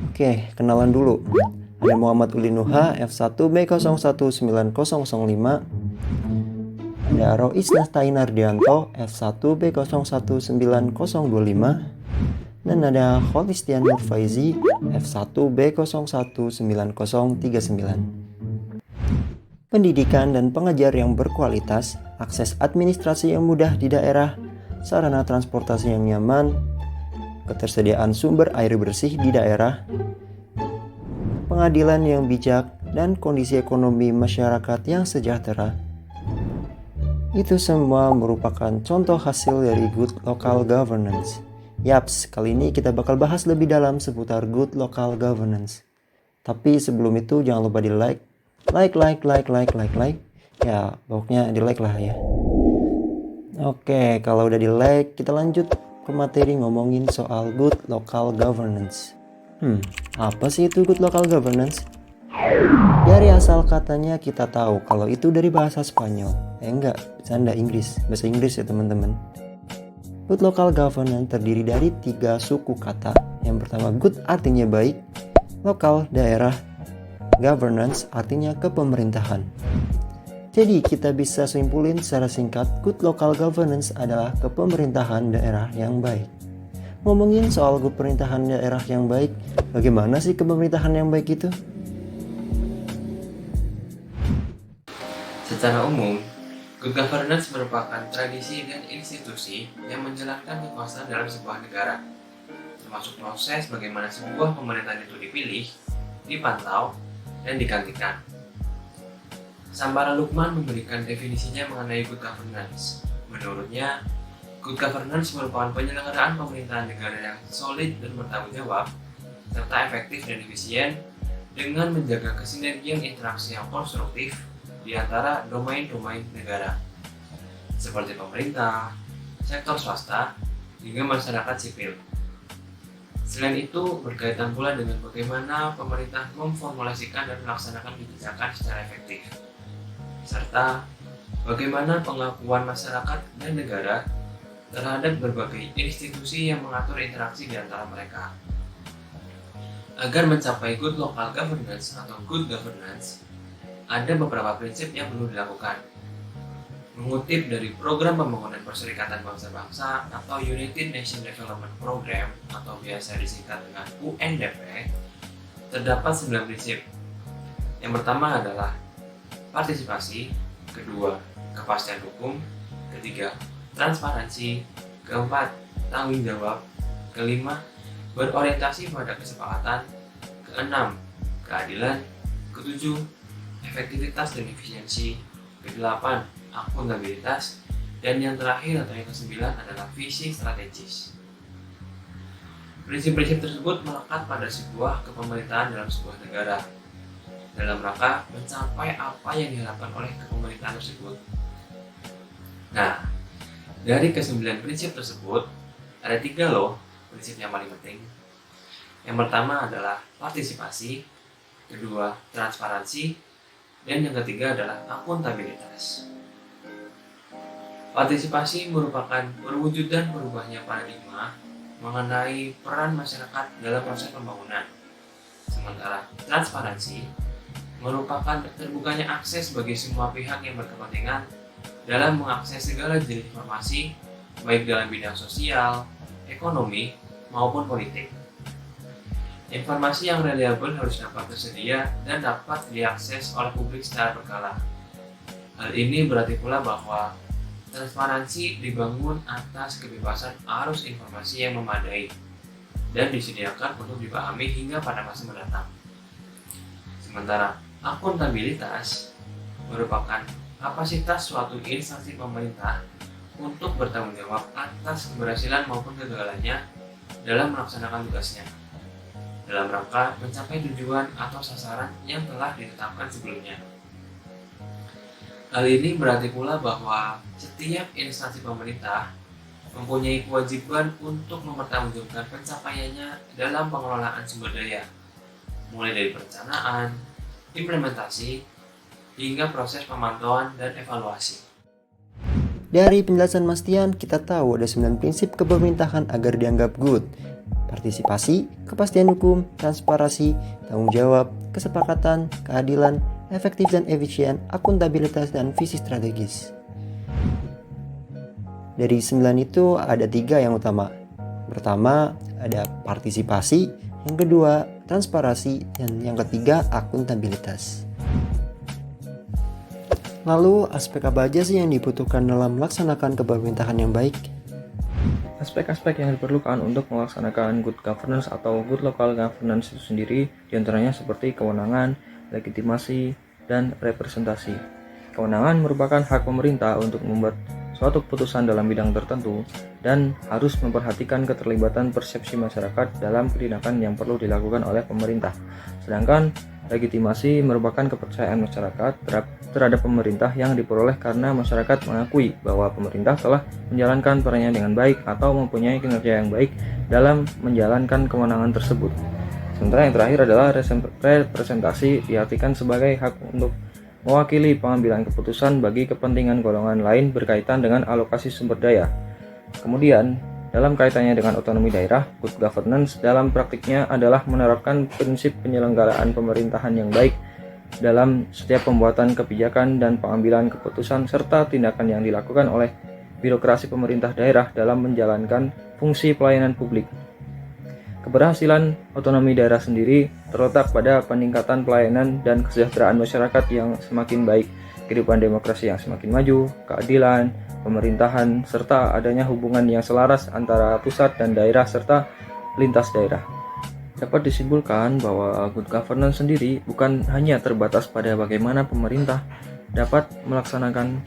Oke, kenalan dulu. Ada Muhammad Ulinuha F1B019005. Ada Rois Nastainardianto F1B019025. Dan ada Kholistian Nurfaizi F1B019039. Pendidikan dan pengajar yang berkualitas, akses administrasi yang mudah di daerah, sarana transportasi yang nyaman, ketersediaan sumber air bersih di daerah, pengadilan yang bijak, dan kondisi ekonomi masyarakat yang sejahtera. Itu semua merupakan contoh hasil dari good local governance. Yaps, kali ini kita bakal bahas lebih dalam seputar good local governance. Tapi sebelum itu jangan lupa di like. Ya, pokoknya di like lah ya. Oke, kalau udah di like, kita lanjut ke materi ngomongin soal good local governance. Apa sih itu good local governance? Dari asal katanya kita tahu kalau itu dari bahasa Spanyol. Enggak, bercanda Inggris, bahasa Inggris ya teman-teman. Good local governance terdiri dari 3 suku kata. Yang pertama good artinya baik, lokal daerah, governance artinya kepemerintahan. Jadi kita bisa simpulin secara singkat, good local governance adalah kepemerintahan daerah yang baik. Ngomongin soal kepemerintahan daerah yang baik, bagaimana sih kepemerintahan yang baik itu? Secara umum, good governance merupakan tradisi dan institusi yang menjalankan kekuasaan dalam sebuah negara, termasuk proses bagaimana sebuah pemerintahan itu dipilih, dipantau, dan digantikan. Sambara Lukman memberikan definisinya mengenai good governance. Menurutnya, good governance merupakan penyelenggaraan pemerintahan negara yang solid dan bertanggung jawab, serta efektif dan efisien dengan menjaga kesinergian interaksi yang konstruktif di antara domain-domain negara, seperti pemerintah, sektor swasta, hingga masyarakat sipil. Selain itu, berkaitan pula dengan bagaimana pemerintah memformulasikan dan melaksanakan kebijakan secara efektif, serta bagaimana pengakuan masyarakat dan negara terhadap berbagai institusi yang mengatur interaksi di antara mereka. Agar mencapai good local governance atau good governance, ada beberapa prinsip yang perlu dilakukan. Mengutip dari Program Pembangunan Perserikatan Bangsa-Bangsa atau United Nations Development Program atau biasa disingkat dengan UNDP, terdapat 9 prinsip. Yang pertama adalah partisipasi, kedua, kepastian hukum, ketiga, transparansi, keempat, tanggung jawab, kelima, berorientasi pada kesepakatan, keenam, keadilan, ketujuh, efektivitas dan efisiensi, kedelapan, akuntabilitas, dan yang terakhir atau yang kesembilan adalah visi strategis. Prinsip-prinsip tersebut melekat pada sebuah kepemerintahan dalam sebuah negara, dalam rangka mencapai apa yang diharapkan oleh kepemerintahan tersebut. Nah, dari ke-9 prinsip tersebut, ada 3 loh prinsip yang paling penting. Yang pertama adalah partisipasi, kedua, transparansi, dan yang ketiga adalah akuntabilitas. Partisipasi merupakan perwujudan berubahnya paradigma mengenai peran masyarakat dalam proses pembangunan. Sementara transparansi merupakan terbukanya akses bagi semua pihak yang berkepentingan dalam mengakses segala jenis informasi, baik dalam bidang sosial, ekonomi, maupun politik. Informasi yang reliabel harus dapat tersedia dan dapat diakses oleh publik secara berkala. Hal ini berarti pula bahwa transparansi dibangun atas kebebasan arus informasi yang memadai dan disediakan untuk dipahami hingga pada masa mendatang. Sementara akuntabilitas merupakan kapasitas suatu instansi pemerintah untuk bertanggung jawab atas keberhasilan maupun kegagalannya dalam melaksanakan tugasnya, dalam rangka mencapai tujuan atau sasaran yang telah ditetapkan sebelumnya. Hal ini berarti pula bahwa setiap instansi pemerintah mempunyai kewajiban untuk mempertanggungjawabkan pencapaiannya dalam pengelolaan sumber daya, mulai dari perencanaan, implementasi, hingga proses pemantauan dan evaluasi. Dari penjelasan Mas Tian, kita tahu ada 9 prinsip kepemerintahan agar dianggap good. Partisipasi, kepastian hukum, transparansi, tanggung jawab, kesepakatan, keadilan, efektif dan efisien, akuntabilitas, dan visi strategis. Dari 9 itu ada 3 yang utama. Pertama, ada partisipasi, yang kedua, transparansi, dan yang ketiga, akuntabilitas. Lalu, aspek apa aja sih yang dibutuhkan dalam melaksanakan kepemerintahan yang baik? Aspek-aspek yang diperlukan untuk melaksanakan good governance atau good local governance itu sendiri diantaranya seperti kewenangan, legitimasi, dan representasi. Kewenangan merupakan hak pemerintah untuk membuat suatu keputusan dalam bidang tertentu dan harus memperhatikan keterlibatan persepsi masyarakat dalam tindakan yang perlu dilakukan oleh pemerintah. Sedangkan legitimasi merupakan kepercayaan masyarakat terhadap pemerintah yang diperoleh karena masyarakat mengakui bahwa pemerintah telah menjalankan perannya dengan baik atau mempunyai kinerja yang baik dalam menjalankan kewenangan tersebut. Sementara yang terakhir adalah representasi, diartikan sebagai hak untuk mewakili pengambilan keputusan bagi kepentingan golongan lain berkaitan dengan alokasi sumber daya. Kemudian, dalam kaitannya dengan otonomi daerah, good governance dalam praktiknya adalah menerapkan prinsip penyelenggaraan pemerintahan yang baik dalam setiap pembuatan kebijakan dan pengambilan keputusan serta tindakan yang dilakukan oleh birokrasi pemerintah daerah dalam menjalankan fungsi pelayanan publik. Keberhasilan otonomi daerah sendiri terletak pada peningkatan pelayanan dan kesejahteraan masyarakat yang semakin baik, kehidupan demokrasi yang semakin maju, keadilan, pemerintahan, serta adanya hubungan yang selaras antara pusat dan daerah serta lintas daerah. Dapat disimpulkan bahwa good governance sendiri bukan hanya terbatas pada bagaimana pemerintah dapat melaksanakan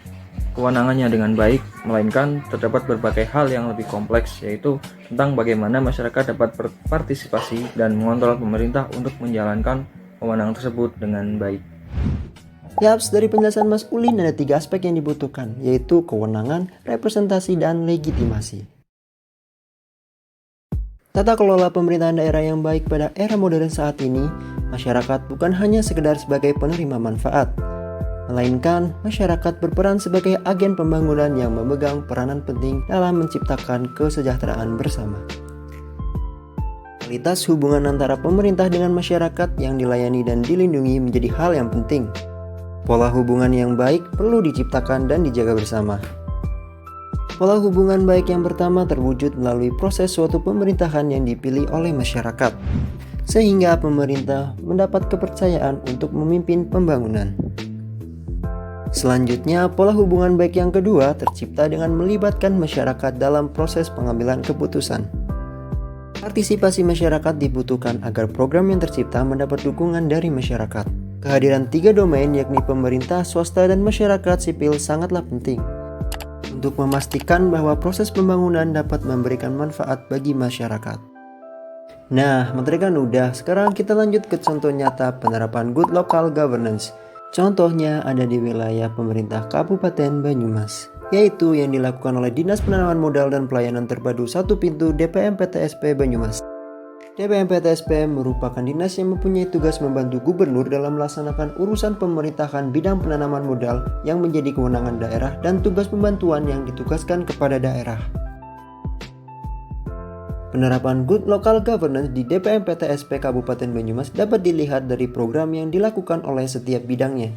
kewenangannya dengan baik, melainkan terdapat berbagai hal yang lebih kompleks, yaitu tentang bagaimana masyarakat dapat berpartisipasi dan mengontrol pemerintah untuk menjalankan kewenangan tersebut dengan baik. Yaps, dari penjelasan Mas Ulin ada 3 aspek yang dibutuhkan, yaitu kewenangan, representasi, dan legitimasi. Tata kelola pemerintahan daerah yang baik pada era modern saat ini, masyarakat bukan hanya sekedar sebagai penerima manfaat, melainkan masyarakat berperan sebagai agen pembangunan yang memegang peranan penting dalam menciptakan kesejahteraan bersama. Kualitas hubungan antara pemerintah dengan masyarakat yang dilayani dan dilindungi menjadi hal yang penting. Pola hubungan yang baik perlu diciptakan dan dijaga bersama. Pola hubungan baik yang pertama terwujud melalui proses suatu pemerintahan yang dipilih oleh masyarakat, sehingga pemerintah mendapat kepercayaan untuk memimpin pembangunan. Selanjutnya, pola hubungan baik yang kedua tercipta dengan melibatkan masyarakat dalam proses pengambilan keputusan. Partisipasi masyarakat dibutuhkan agar program yang tercipta mendapat dukungan dari masyarakat. Kehadiran 3 domain yakni pemerintah, swasta, dan masyarakat sipil sangatlah penting untuk memastikan bahwa proses pembangunan dapat memberikan manfaat bagi masyarakat. Nah, materi kan udah, sekarang kita lanjut ke contoh nyata penerapan good local governance. Contohnya ada di wilayah pemerintah Kabupaten Banyumas, yaitu yang dilakukan oleh Dinas Penanaman Modal dan Pelayanan Terpadu 1 Pintu DPM PTSP Banyumas. DPM PTSP merupakan dinas yang mempunyai tugas membantu gubernur dalam melaksanakan urusan pemerintahan bidang penanaman modal yang menjadi kewenangan daerah dan tugas pembantuan yang ditugaskan kepada daerah. Penerapan good local governance di DPM PTSP Kabupaten Banyumas dapat dilihat dari program yang dilakukan oleh setiap bidangnya.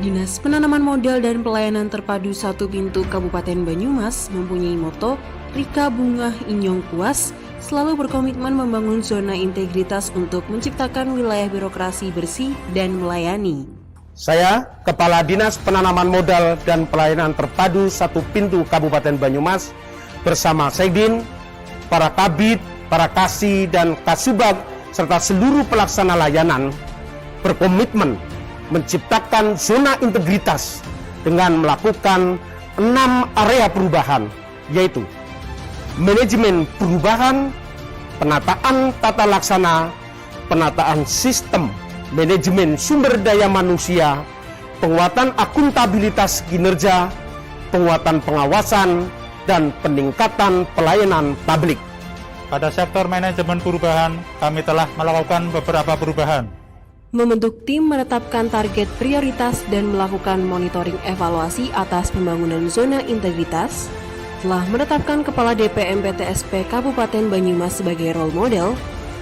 Dinas Penanaman Modal dan Pelayanan Terpadu 1 Pintu Kabupaten Banyumas mempunyai moto Rika Bunga Inyong Puas, selalu berkomitmen membangun zona integritas untuk menciptakan wilayah birokrasi bersih dan melayani. Saya, Kepala Dinas Penanaman Modal dan Pelayanan Terpadu 1 Pintu Kabupaten Banyumas, bersama Sekdin, para Kabid, para Kasih, dan Kasubag, serta seluruh pelaksana layanan, berkomitmen menciptakan zona integritas dengan melakukan 6 area perubahan, yaitu manajemen perubahan, penataan tata laksana, penataan sistem, manajemen sumber daya manusia, penguatan akuntabilitas kinerja, penguatan pengawasan, dan peningkatan pelayanan publik. Pada sektor manajemen perubahan, kami telah melakukan beberapa perubahan. Membentuk tim menetapkan target prioritas dan melakukan monitoring evaluasi atas pembangunan zona integritas, telah menetapkan Kepala DPM PTSP Kabupaten Banyumas sebagai role model,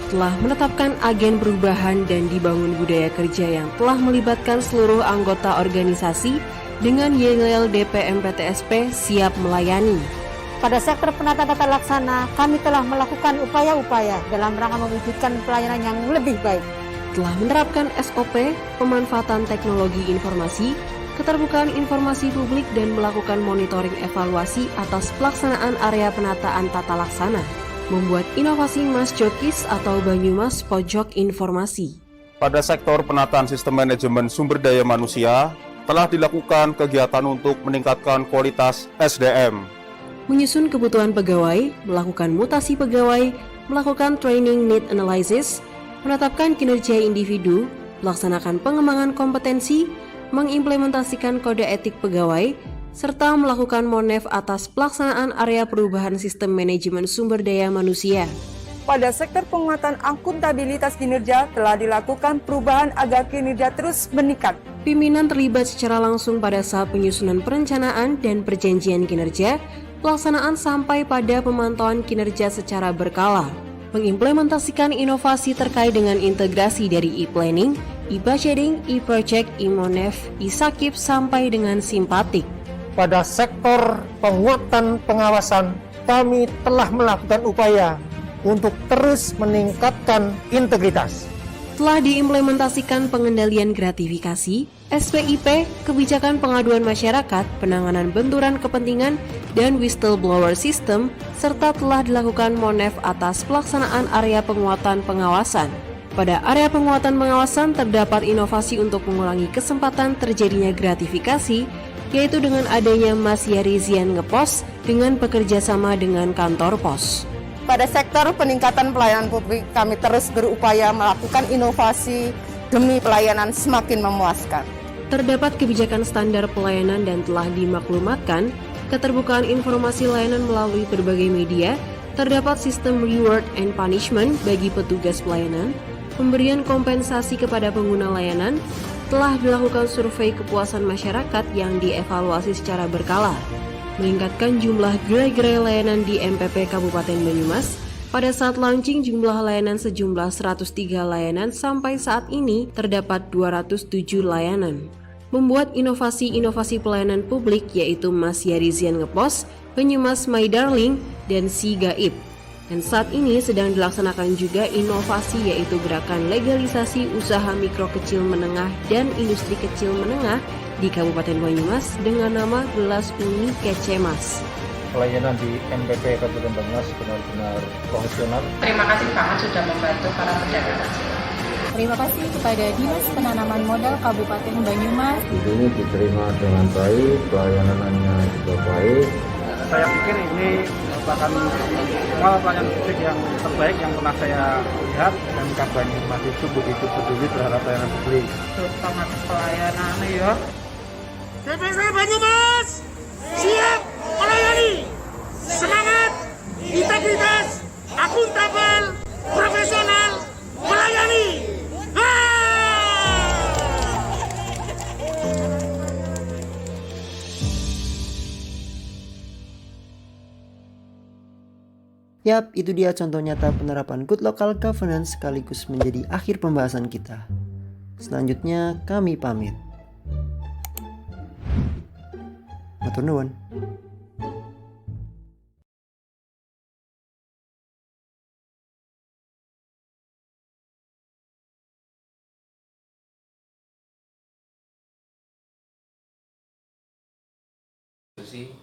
telah menetapkan agen perubahan dan dibangun budaya kerja yang telah melibatkan seluruh anggota organisasi dengan yel-yel DPM PTSP siap melayani. Pada sektor penata tata laksana, kami telah melakukan upaya-upaya dalam rangka mewujudkan pelayanan yang lebih baik. Telah menerapkan SOP, pemanfaatan teknologi informasi, keterbukaan informasi publik dan melakukan monitoring evaluasi atas pelaksanaan area penataan tata laksana. Membuat inovasi Mas Jokis atau Banyumas Pojok Informasi. Pada sektor penataan sistem manajemen sumber daya manusia, telah dilakukan kegiatan untuk meningkatkan kualitas SDM. Menyusun kebutuhan pegawai, melakukan mutasi pegawai, melakukan training need analysis, menetapkan kinerja individu, melaksanakan pengembangan kompetensi, mengimplementasikan kode etik pegawai, serta melakukan monef atas pelaksanaan area perubahan sistem manajemen sumber daya manusia. Pada sektor penguatan akuntabilitas kinerja telah dilakukan perubahan agar kinerja terus meningkat. Pimpinan terlibat secara langsung pada saat penyusunan perencanaan dan perjanjian kinerja, pelaksanaan sampai pada pemantauan kinerja secara berkala. Mengimplementasikan inovasi terkait dengan integrasi dari e-planning, e-budgeting, e-project, e-monef, e-sakip sampai dengan simpatik. Pada sektor penguatan pengawasan, kami telah melakukan upaya untuk terus meningkatkan integritas. Telah diimplementasikan pengendalian gratifikasi, SPIP, kebijakan pengaduan masyarakat, penanganan benturan kepentingan, dan whistleblower system, serta telah dilakukan monef atas pelaksanaan area penguatan pengawasan. Pada area penguatan pengawasan terdapat inovasi untuk mengurangi kesempatan terjadinya gratifikasi, yaitu dengan adanya Mas Yarizian Ngepos dengan bekerjasama dengan kantor pos. Pada sektor peningkatan pelayanan publik, kami terus berupaya melakukan inovasi demi pelayanan semakin memuaskan. Terdapat kebijakan standar pelayanan dan telah dimaklumatkan keterbukaan informasi layanan melalui berbagai media, terdapat sistem reward and punishment bagi petugas pelayanan, pemberian kompensasi kepada pengguna layanan, telah dilakukan survei kepuasan masyarakat yang dievaluasi secara berkala, meningkatkan jumlah gerai-gerai layanan di MPP Kabupaten Banyumas. Pada saat launching jumlah layanan sejumlah 103 layanan, sampai saat ini terdapat 207 layanan. Membuat inovasi-inovasi pelayanan publik yaitu Mas Yarizian Ngepos, Banyumas My Darling, dan Si Gaib. Dan saat ini sedang dilaksanakan juga inovasi yaitu gerakan legalisasi usaha mikro kecil menengah dan industri kecil menengah di Kabupaten Banyumas dengan nama Gelas Uni Kece Mas. Pelayanan di MPP Kabupaten Banyumas benar-benar profesional. Terima kasih Pak Mas sudah membantu para pedagang kecil. Terima kasih kepada Dinas Penanaman Modal Kabupaten Banyumas. Ini diterima dengan baik, pelayanannya juga baik. Saya pikir ini merupakan semua pelayanan publik yang terbaik yang pernah saya lihat, dan Banyumas itu begitu peduli terhadap pelayanan publik. Sangat pelayanannya ya. DPC Banyumas siap melayani, semangat, integritas, akuntabel, profesional, melayani. Yap, itu dia contoh nyata penerapan good local governance sekaligus menjadi akhir pembahasan kita. Selanjutnya kami pamit. Matur nuwun. Sih